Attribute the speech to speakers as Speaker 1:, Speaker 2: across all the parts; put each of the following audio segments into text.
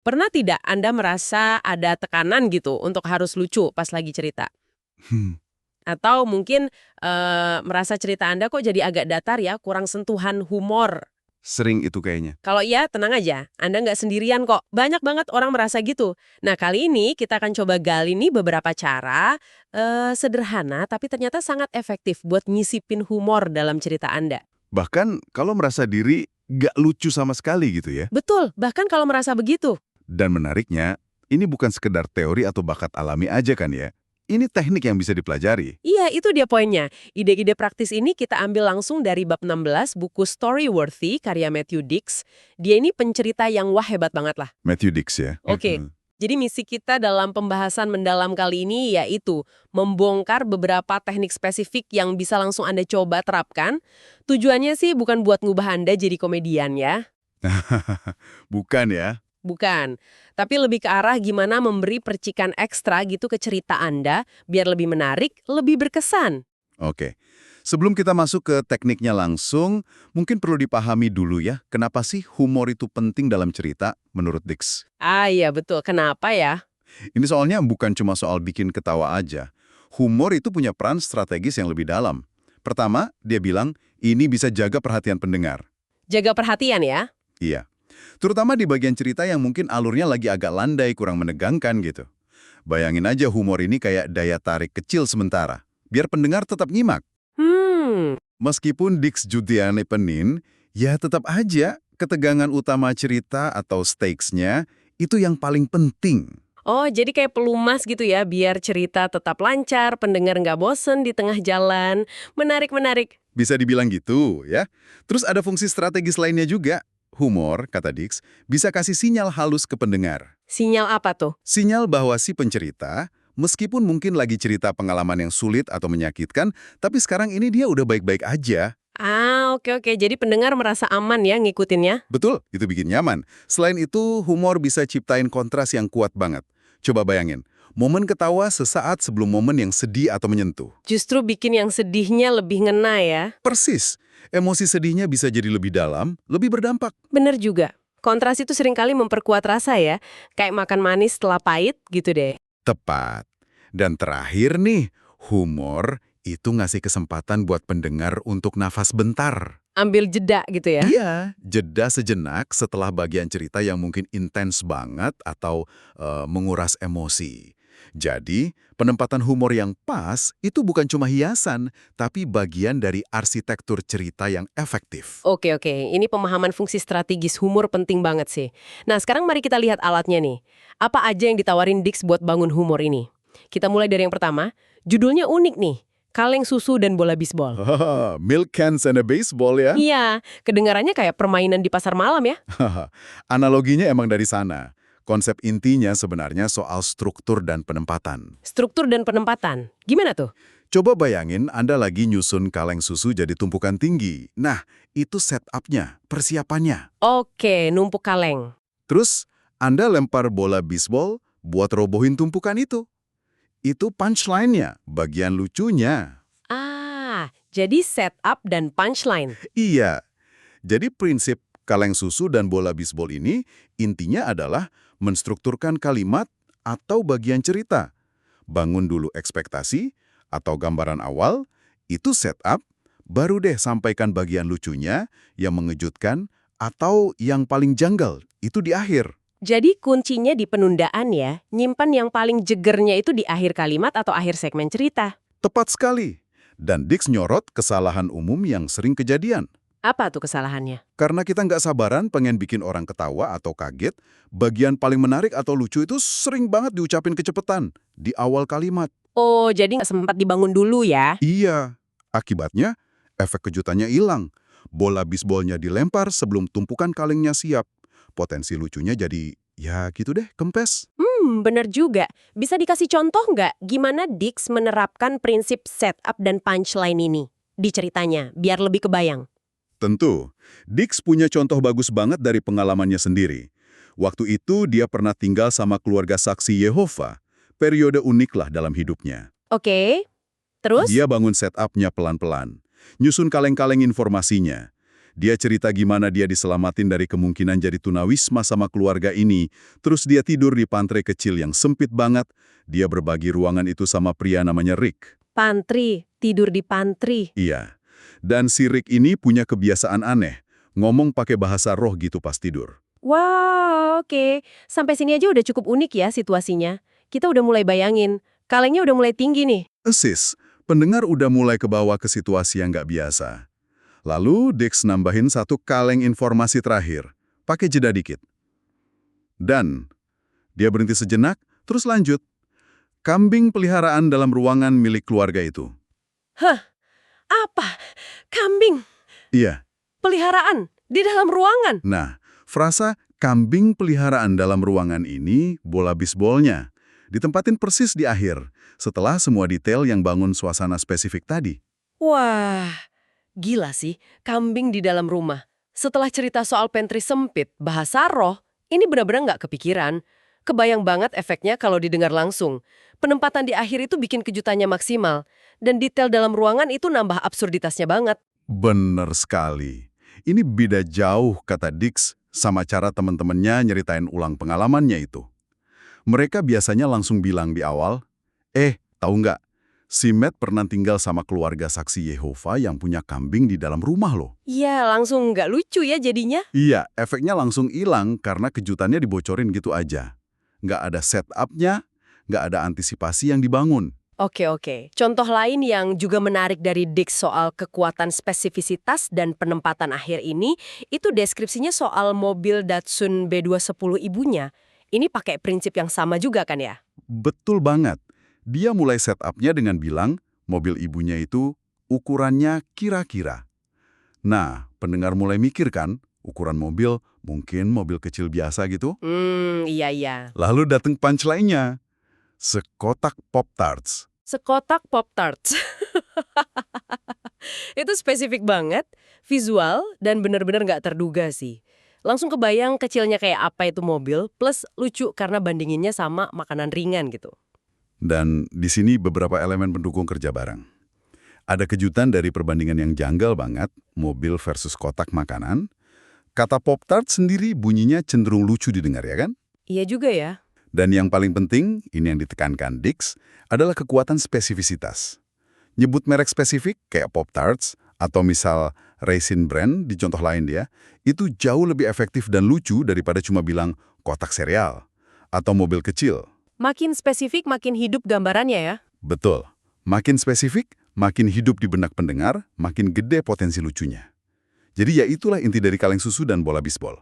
Speaker 1: Pernah tidak Anda merasa ada tekanan gitu untuk harus lucu pas lagi cerita?
Speaker 2: Hmm,
Speaker 1: Atau mungkin merasa cerita Anda kok jadi agak datar ya, kurang sentuhan humor?
Speaker 2: Sering itu kayaknya.
Speaker 1: Kalau iya, tenang aja. Anda nggak sendirian kok. Banyak banget orang merasa gitu. Nah, kali ini kita akan coba gali nih beberapa cara sederhana tapi ternyata sangat efektif buat nyisipin humor dalam cerita Anda.
Speaker 2: Bahkan kalau merasa diri nggak lucu sama sekali gitu ya.
Speaker 1: Betul, bahkan kalau merasa begitu.
Speaker 2: Dan menariknya, ini bukan sekedar teori atau bakat alami aja kan ya. Ini teknik yang bisa dipelajari.
Speaker 1: Iya, itu dia poinnya. Ide-ide praktis ini kita ambil langsung dari bab 16 buku Storyworthy karya Matthew Dix. Dia ini pencerita yang wah hebat banget lah.
Speaker 2: Matthew Dix ya.
Speaker 1: Oke, jadi misi kita dalam pembahasan mendalam kali ini yaitu membongkar beberapa teknik spesifik yang bisa langsung Anda coba terapkan. Tujuannya sih bukan buat ngubah Anda jadi komedian ya.
Speaker 2: Bukan ya.
Speaker 1: Bukan. Tapi lebih ke arah gimana memberi percikan ekstra gitu ke cerita Anda biar lebih menarik, lebih berkesan.
Speaker 2: Oke. Sebelum kita masuk ke tekniknya langsung, mungkin perlu dipahami dulu ya, kenapa sih humor itu penting dalam cerita menurut Dix.
Speaker 1: Ah iya betul. Kenapa ya?
Speaker 2: Ini soalnya bukan cuma soal bikin ketawa aja. Humor itu punya peran strategis yang lebih dalam. Pertama, dia bilang, ini bisa jaga perhatian pendengar.
Speaker 1: Jaga perhatian ya.
Speaker 2: Iya. Terutama di bagian cerita yang mungkin alurnya lagi agak landai, kurang menegangkan gitu. Bayangin aja humor ini kayak daya tarik kecil sementara, biar pendengar tetap nyimak.
Speaker 1: Hmm.
Speaker 2: Meskipun Dix Judiane penin, ya tetap aja ketegangan utama cerita atau stakes-nya itu yang paling penting.
Speaker 1: Oh, jadi kayak pelumas gitu ya, biar cerita tetap lancar, pendengar nggak bosen di tengah jalan. Menarik-menarik.
Speaker 2: Bisa dibilang gitu, ya. Terus ada fungsi strategis lainnya juga. Humor, kata Dix, bisa kasih sinyal halus ke pendengar.
Speaker 1: Sinyal apa tuh?
Speaker 2: Sinyal bahwa si pencerita, meskipun mungkin lagi cerita pengalaman yang sulit atau menyakitkan, tapi sekarang ini dia udah baik-baik aja.
Speaker 1: Ah, oke. Jadi pendengar merasa aman ya ngikutinnya?
Speaker 2: Betul, itu bikin nyaman. Selain itu, humor bisa ciptain kontras yang kuat banget. Coba bayangin, momen ketawa sesaat sebelum momen yang sedih atau menyentuh.
Speaker 1: Justru bikin yang sedihnya lebih ngena ya?
Speaker 2: Persis, emosi sedihnya bisa jadi lebih dalam, lebih berdampak.
Speaker 1: Bener juga. Kontras itu seringkali memperkuat rasa ya, kayak makan manis setelah pahit gitu deh.
Speaker 2: Tepat. Dan terakhir nih, humor itu ngasih kesempatan buat pendengar untuk nafas bentar.
Speaker 1: Ambil jeda gitu ya?
Speaker 2: Iya, jeda sejenak setelah bagian cerita yang mungkin intens banget atau menguras emosi. Jadi, penempatan humor yang pas itu bukan cuma hiasan, tapi bagian dari arsitektur cerita yang efektif.
Speaker 1: Oke. Ini pemahaman fungsi strategis humor penting banget sih. Nah, sekarang mari kita lihat alatnya nih. Apa aja yang ditawarin Dix buat bangun humor ini? Kita mulai dari yang pertama. Judulnya unik nih. Kaleng susu dan bola bisbol.
Speaker 2: Hahaha, milk cans and a baseball ya?
Speaker 1: Iya, kedengarannya kayak permainan di pasar malam ya.
Speaker 2: Analoginya emang dari sana. Konsep intinya sebenarnya soal struktur dan penempatan.
Speaker 1: Struktur dan penempatan. Gimana tuh?
Speaker 2: Coba bayangin Anda lagi nyusun kaleng susu jadi tumpukan tinggi. Nah, itu setup-nya, persiapannya.
Speaker 1: Oke, numpuk kaleng.
Speaker 2: Terus, Anda lempar bola bisbol buat robohin tumpukan itu. Itu punchline-nya, bagian lucunya.
Speaker 1: Ah, jadi setup dan punchline.
Speaker 2: Iya, jadi prinsip kaleng susu dan bola bisbol ini intinya adalah menstrukturkan kalimat atau bagian cerita. Bangun dulu ekspektasi atau gambaran awal, itu setup, baru deh sampaikan bagian lucunya yang mengejutkan atau yang paling janggal, itu di akhir.
Speaker 1: Jadi kuncinya di penundaan ya, nyimpan yang paling jegernya itu di akhir kalimat atau akhir segmen cerita.
Speaker 2: Tepat sekali. Dan Dix nyorot kesalahan umum yang sering kejadian.
Speaker 1: Apa tuh kesalahannya?
Speaker 2: Karena kita nggak sabaran pengen bikin orang ketawa atau kaget, bagian paling menarik atau lucu itu sering banget diucapin kecepatan di awal kalimat.
Speaker 1: Oh, jadi nggak sempat dibangun dulu ya?
Speaker 2: Iya, akibatnya efek kejutannya hilang. Bola bisbolnya dilempar sebelum tumpukan kalengnya siap. Potensi lucunya jadi, ya gitu deh, kempes.
Speaker 1: Bener juga. Bisa dikasih contoh nggak gimana Dix menerapkan prinsip setup dan punchline ini di ceritanya, biar lebih kebayang?
Speaker 2: Tentu, Dix punya contoh bagus banget dari pengalamannya sendiri. Waktu itu dia pernah tinggal sama keluarga saksi Yehova. Periode unik lah dalam hidupnya.
Speaker 1: Oke, terus?
Speaker 2: Dia bangun setup-nya pelan-pelan, nyusun kaleng-kaleng informasinya. Dia cerita gimana dia diselamatin dari kemungkinan jadi tunawisma sama keluarga ini. Terus dia tidur di pantai kecil yang sempit banget. Dia berbagi ruangan itu sama pria namanya Rick.
Speaker 1: Pantry, tidur di pantry.
Speaker 2: Iya. Dan si Rick ini punya kebiasaan aneh. Ngomong pakai bahasa roh gitu pas tidur.
Speaker 1: Wah, oke. Sampai sini aja udah cukup unik ya situasinya. Kita udah mulai bayangin. Kalengnya udah mulai tinggi nih.
Speaker 2: Persis, pendengar udah mulai kebawa ke situasi yang nggak biasa. Lalu Dix nambahin satu kaleng informasi terakhir, pakai jeda dikit. Dan dia berhenti sejenak, terus lanjut. Kambing peliharaan dalam ruangan milik keluarga itu.
Speaker 1: Hah? Apa? Kambing?
Speaker 2: Iya,
Speaker 1: Peliharaan? Di dalam ruangan?
Speaker 2: nah, frasa kambing peliharaan dalam ruangan ini bola bisbolnya. Ditempatin persis di akhir, setelah semua detail yang bangun suasana spesifik tadi.
Speaker 1: Wah, gila sih. Kambing di dalam rumah. Setelah cerita soal pantry sempit, bahasa roh, ini benar-benar nggak kepikiran. Kebayang banget efeknya kalau didengar langsung. Penempatan di akhir itu bikin kejutannya maksimal. Dan detail dalam ruangan itu nambah absurditasnya banget.
Speaker 2: Bener sekali. Ini beda jauh, kata Dix, sama cara teman-temannya nyeritain ulang pengalamannya itu. Mereka biasanya langsung bilang di awal, tahu nggak? Si Matt pernah tinggal sama keluarga saksi Yehova yang punya kambing di dalam rumah loh.
Speaker 1: Iya, langsung nggak lucu ya jadinya.
Speaker 2: Iya, efeknya langsung hilang karena kejutannya dibocorin gitu aja. Nggak ada setup-nya, nggak ada antisipasi yang dibangun.
Speaker 1: Oke. Contoh lain yang juga menarik dari Dix soal kekuatan spesifisitas dan penempatan akhir ini, itu deskripsinya soal mobil Datsun B210 ibunya. Ini pakai prinsip yang sama juga kan ya?
Speaker 2: Betul banget. Dia mulai setup-nya dengan bilang, mobil ibunya itu ukurannya kira-kira. Nah, pendengar mulai mikir kan, ukuran mobil mungkin mobil kecil biasa gitu.
Speaker 1: Iya.
Speaker 2: Lalu datang punchline-nya, sekotak Pop-Tarts.
Speaker 1: Sekotak Pop-Tarts. Itu spesifik banget, visual, dan benar-benar nggak terduga sih. Langsung kebayang kecilnya kayak apa itu mobil, plus lucu karena bandinginnya sama makanan ringan gitu.
Speaker 2: Dan di sini beberapa elemen pendukung kerja bareng. Ada kejutan dari perbandingan yang janggal banget, mobil versus kotak makanan. Kata Pop-Tart sendiri bunyinya cenderung lucu didengar ya kan?
Speaker 1: Iya juga ya.
Speaker 2: Dan yang paling penting, ini yang ditekankan Dix, adalah kekuatan spesifisitas. Nyebut merek spesifik kayak Pop-Tarts, atau misal Raisin Bran di contoh lain dia, itu jauh lebih efektif dan lucu daripada cuma bilang kotak sereal, atau mobil kecil.
Speaker 1: Makin spesifik, makin hidup gambarannya ya.
Speaker 2: Betul. Makin spesifik, makin hidup di benak pendengar, makin gede potensi lucunya. Jadi ya itulah inti dari kaleng susu dan bola bisbol.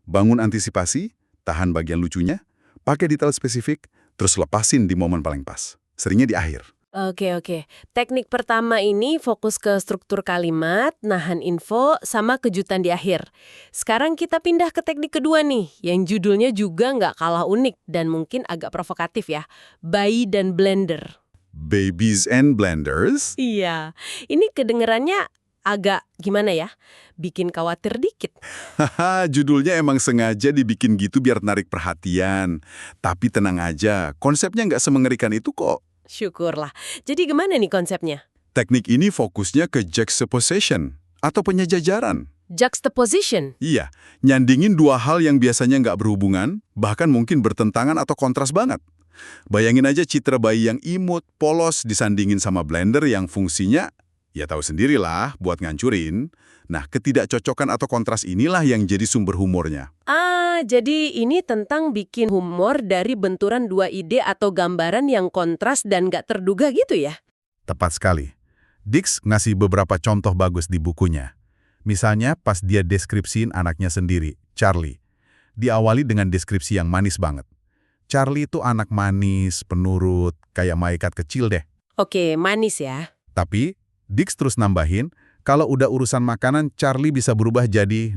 Speaker 2: Bangun antisipasi, tahan bagian lucunya, pakai detail spesifik, terus lepasin di momen paling pas. Seringnya di akhir.
Speaker 1: Oke. Teknik pertama ini fokus ke struktur kalimat, nahan info, sama kejutan di akhir. Sekarang kita pindah ke teknik kedua nih, yang judulnya juga nggak kalah unik dan mungkin agak provokatif ya. Bayi dan blender.
Speaker 2: Babies and blenders.
Speaker 1: Iya, ini kedengerannya agak gimana ya, bikin khawatir dikit.
Speaker 2: Haha, judulnya emang sengaja dibikin gitu biar narik perhatian. Tapi tenang aja, konsepnya nggak semengerikan itu kok.
Speaker 1: Syukurlah. Jadi gimana nih konsepnya?
Speaker 2: Teknik ini fokusnya ke juxtaposition, atau penyejajaran.
Speaker 1: Juxtaposition.
Speaker 2: Iya, nyandingin dua hal yang biasanya nggak berhubungan, bahkan mungkin bertentangan atau kontras banget. Bayangin aja citra bayi yang imut, polos disandingin sama blender yang fungsinya, ya tahu sendirilah, buat ngancurin. Nah, ketidakcocokan atau kontras inilah yang jadi sumber humornya.
Speaker 1: Jadi ini tentang bikin humor dari benturan dua ide atau gambaran yang kontras dan nggak terduga gitu ya?
Speaker 2: Tepat sekali. Dix ngasih beberapa contoh bagus di bukunya. Misalnya pas dia deskripsiin anaknya sendiri, Charlie. Diawali dengan deskripsi yang manis banget. Charlie itu anak manis, penurut, kayak malaikat kecil deh.
Speaker 1: Oke, manis ya.
Speaker 2: Tapi, Dix terus nambahin, kalau udah urusan makanan, Charlie bisa berubah jadi,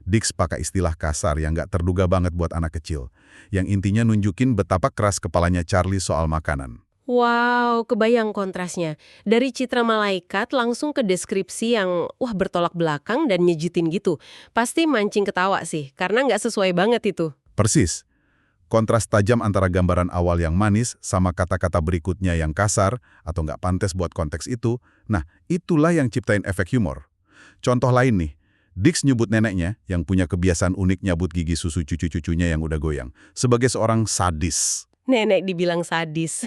Speaker 2: Dix pakai istilah kasar yang nggak terduga banget buat anak kecil. Yang intinya nunjukin betapa keras kepalanya Charlie soal makanan.
Speaker 1: Wow, kebayang kontrasnya. Dari citra malaikat langsung ke deskripsi yang bertolak belakang dan nyejitin gitu. Pasti mancing ketawa sih, karena nggak sesuai banget itu.
Speaker 2: Persis. Kontras tajam antara gambaran awal yang manis sama kata-kata berikutnya yang kasar atau nggak pantas buat konteks itu, itulah yang ciptain efek humor. Contoh lain nih, Dix nyebut neneknya yang punya kebiasaan unik nyabut gigi susu cucu-cucunya yang udah goyang sebagai seorang sadis.
Speaker 1: Nenek dibilang sadis.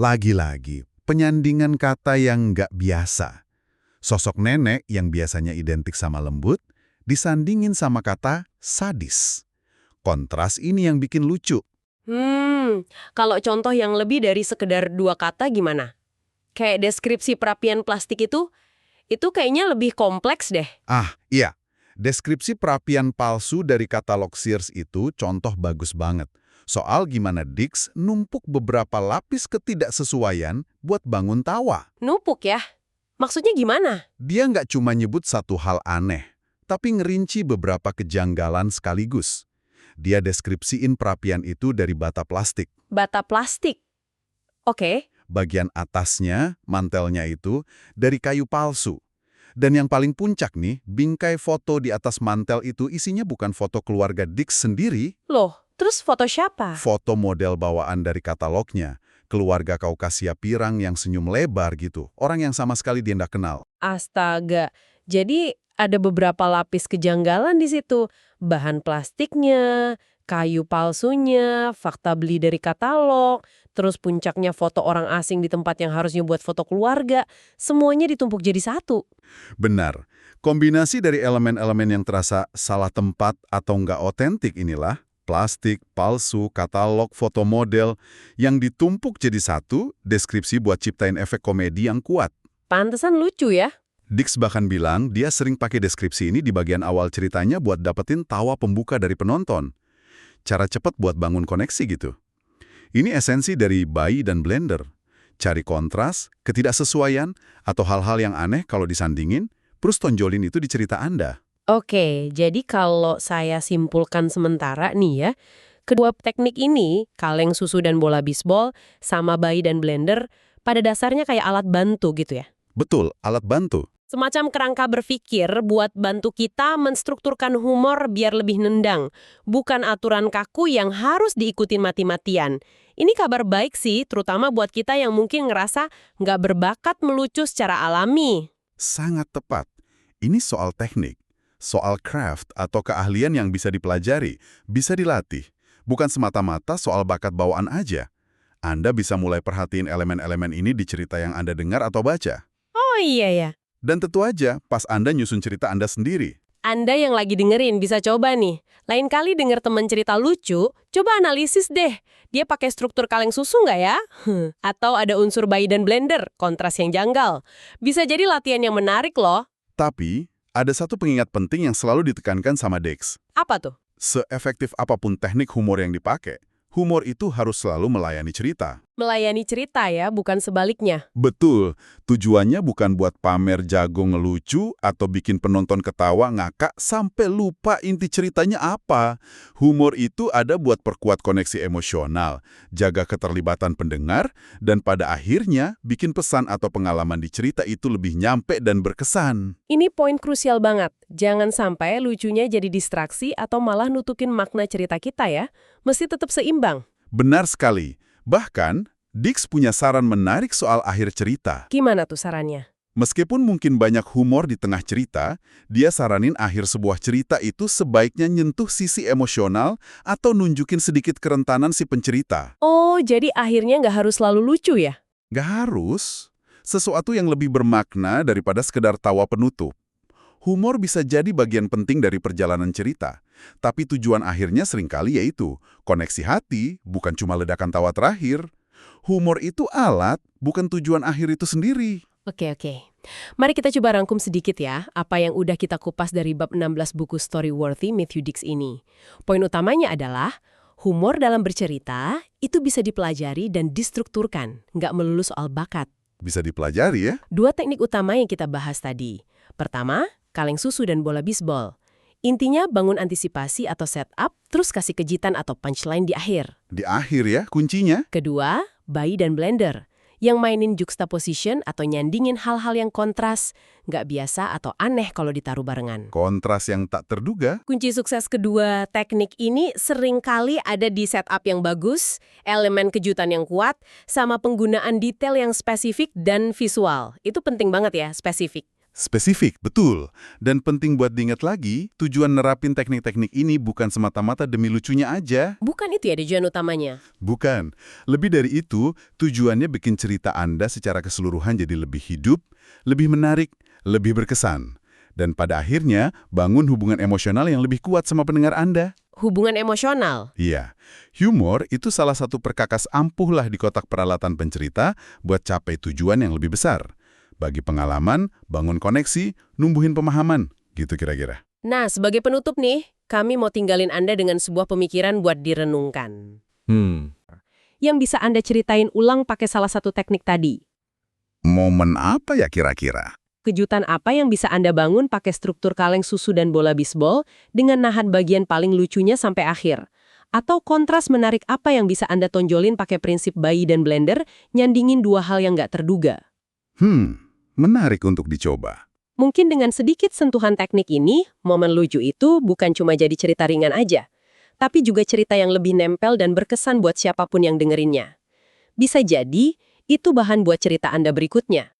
Speaker 2: Lagi-lagi, penyandingan kata yang nggak biasa. Sosok nenek yang biasanya identik sama lembut, disandingin sama kata sadis. Kontras ini yang bikin lucu.
Speaker 1: Kalau contoh yang lebih dari sekedar 2 kata gimana? Kayak deskripsi perapian plastik itu kayaknya lebih kompleks deh.
Speaker 2: Iya. Deskripsi perapian palsu dari katalog Sears itu contoh bagus banget. Soal gimana Dix numpuk beberapa lapis ketidaksesuaian buat bangun tawa.
Speaker 1: Numpuk ya? Maksudnya gimana?
Speaker 2: Dia nggak cuma nyebut satu hal aneh, tapi ngerinci beberapa kejanggalan sekaligus. Dia deskripsiin perapian itu dari bata plastik.
Speaker 1: Bata plastik. Oke.
Speaker 2: Bagian atasnya, mantelnya itu, dari kayu palsu. Dan yang paling puncak nih, bingkai foto di atas mantel itu isinya bukan foto keluarga Dix sendiri.
Speaker 1: Loh, terus foto siapa?
Speaker 2: Foto model bawaan dari katalognya. Keluarga Kaukasia pirang yang senyum lebar gitu. Orang yang sama sekali dia nggak kenal.
Speaker 1: Astaga. Jadi ada beberapa lapis kejanggalan di situ. Bahan plastiknya, kayu palsunya, fakta beli dari katalog, terus puncaknya foto orang asing di tempat yang harusnya buat foto keluarga. Semuanya ditumpuk jadi satu.
Speaker 2: Benar. Kombinasi dari elemen-elemen yang terasa salah tempat atau nggak otentik inilah, plastik, palsu, katalog, foto model, yang ditumpuk jadi satu, deskripsi buat ciptain efek komedi yang kuat.
Speaker 1: Pantesan lucu ya?
Speaker 2: Dix bahkan bilang dia sering pakai deskripsi ini di bagian awal ceritanya buat dapetin tawa pembuka dari penonton. Cara cepat buat bangun koneksi gitu. Ini esensi dari Bayi dan Blender. Cari kontras, ketidaksesuaian, atau hal-hal yang aneh kalau disandingin, terus tonjolin itu di cerita Anda.
Speaker 1: Oke, jadi kalau saya simpulkan sementara nih ya, kedua teknik ini, kaleng susu dan bola bisbol, sama Bayi dan Blender, pada dasarnya kayak alat bantu gitu ya?
Speaker 2: Betul, alat bantu.
Speaker 1: Semacam kerangka berpikir buat bantu kita menstrukturkan humor biar lebih nendang, bukan aturan kaku yang harus diikutin mati-matian. Ini kabar baik sih, terutama buat kita yang mungkin ngerasa nggak berbakat melucu secara alami.
Speaker 2: Sangat tepat. Ini soal teknik, soal craft atau keahlian yang bisa dipelajari, bisa dilatih. Bukan semata-mata soal bakat bawaan aja. Anda bisa mulai perhatiin elemen-elemen ini di cerita yang Anda dengar atau baca.
Speaker 1: Oh iya ya.
Speaker 2: Dan tentu aja, pas Anda nyusun cerita Anda sendiri.
Speaker 1: Anda yang lagi dengerin bisa coba nih. Lain kali denger temen cerita lucu, coba analisis deh. Dia pakai struktur kaleng susu nggak ya? Atau ada unsur Bayi dan Blender, kontras yang janggal. Bisa jadi latihan yang menarik loh.
Speaker 2: Tapi, ada satu pengingat penting yang selalu ditekankan sama Dix.
Speaker 1: Apa tuh?
Speaker 2: Seefektif apapun teknik humor yang dipakai, humor itu harus selalu melayani cerita.
Speaker 1: Melayani cerita ya, bukan sebaliknya.
Speaker 2: Betul, tujuannya bukan buat pamer jago ngelucu atau bikin penonton ketawa ngakak sampai lupa inti ceritanya apa. Humor itu ada buat perkuat koneksi emosional, jaga keterlibatan pendengar, dan pada akhirnya bikin pesan atau pengalaman di cerita itu lebih nyampe dan berkesan.
Speaker 1: Ini poin krusial banget. Jangan sampai lucunya jadi distraksi atau malah nutukin makna cerita kita ya. Mesti tetap seimbang.
Speaker 2: Benar sekali. Bahkan, Dix punya saran menarik soal akhir cerita.
Speaker 1: Gimana tuh sarannya?
Speaker 2: Meskipun mungkin banyak humor di tengah cerita, dia saranin akhir sebuah cerita itu sebaiknya nyentuh sisi emosional atau nunjukin sedikit kerentanan si pencerita.
Speaker 1: Oh, jadi akhirnya nggak harus selalu lucu ya?
Speaker 2: Nggak harus. Sesuatu yang lebih bermakna daripada sekedar tawa penutup. Humor bisa jadi bagian penting dari perjalanan cerita, tapi tujuan akhirnya seringkali yaitu koneksi hati, bukan cuma ledakan tawa terakhir. Humor itu alat, bukan tujuan akhir itu sendiri.
Speaker 1: Oke. Mari kita coba rangkum sedikit ya, apa yang udah kita kupas dari bab 16 buku Storyworthy Matthew Dix ini. Poin utamanya adalah, humor dalam bercerita itu bisa dipelajari dan distrukturkan, nggak melulu soal bakat.
Speaker 2: Bisa dipelajari ya.
Speaker 1: 2 teknik utama yang kita bahas tadi. Pertama, kaleng susu dan bola bisbol. Intinya bangun antisipasi atau setup, terus kasih kejutan atau punchline di akhir.
Speaker 2: Di akhir ya, kuncinya.
Speaker 1: Kedua, Bayi dan Blender, yang mainin juxtaposition atau nyandingin hal-hal yang kontras, nggak biasa atau aneh kalau ditaruh barengan.
Speaker 2: Kontras yang tak terduga.
Speaker 1: Kunci sukses kedua teknik ini seringkali ada di setup yang bagus, elemen kejutan yang kuat, sama penggunaan detail yang spesifik dan visual. Itu penting banget ya, spesifik.
Speaker 2: Spesifik, betul. Dan penting buat diingat lagi, tujuan nerapin teknik-teknik ini bukan semata-mata demi lucunya aja.
Speaker 1: Bukan itu ya tujuan utamanya.
Speaker 2: Bukan. Lebih dari itu, tujuannya bikin cerita Anda secara keseluruhan jadi lebih hidup, lebih menarik, lebih berkesan. Dan pada akhirnya, bangun hubungan emosional yang lebih kuat sama pendengar Anda.
Speaker 1: Hubungan emosional.
Speaker 2: Iya, humor itu salah satu perkakas ampuh lah di kotak peralatan pencerita buat capai tujuan yang lebih besar. Bagi pengalaman, bangun koneksi, numbuhin pemahaman, gitu kira-kira.
Speaker 1: Nah, sebagai penutup nih, kami mau tinggalin Anda dengan sebuah pemikiran buat direnungkan. Yang bisa Anda ceritain ulang pakai salah satu teknik tadi.
Speaker 2: Momen apa ya kira-kira?
Speaker 1: Kejutan apa yang bisa Anda bangun pakai struktur kaleng susu dan bola bisbol dengan nahan bagian paling lucunya sampai akhir? Atau kontras menarik apa yang bisa Anda tonjolin pakai prinsip bayi dan blender, nyandingin dua hal yang nggak terduga?
Speaker 2: Menarik untuk dicoba.
Speaker 1: Mungkin dengan sedikit sentuhan teknik ini, momen lucu itu bukan cuma jadi cerita ringan aja, tapi juga cerita yang lebih nempel dan berkesan buat siapapun yang dengerinnya. Bisa jadi, itu bahan buat cerita Anda berikutnya.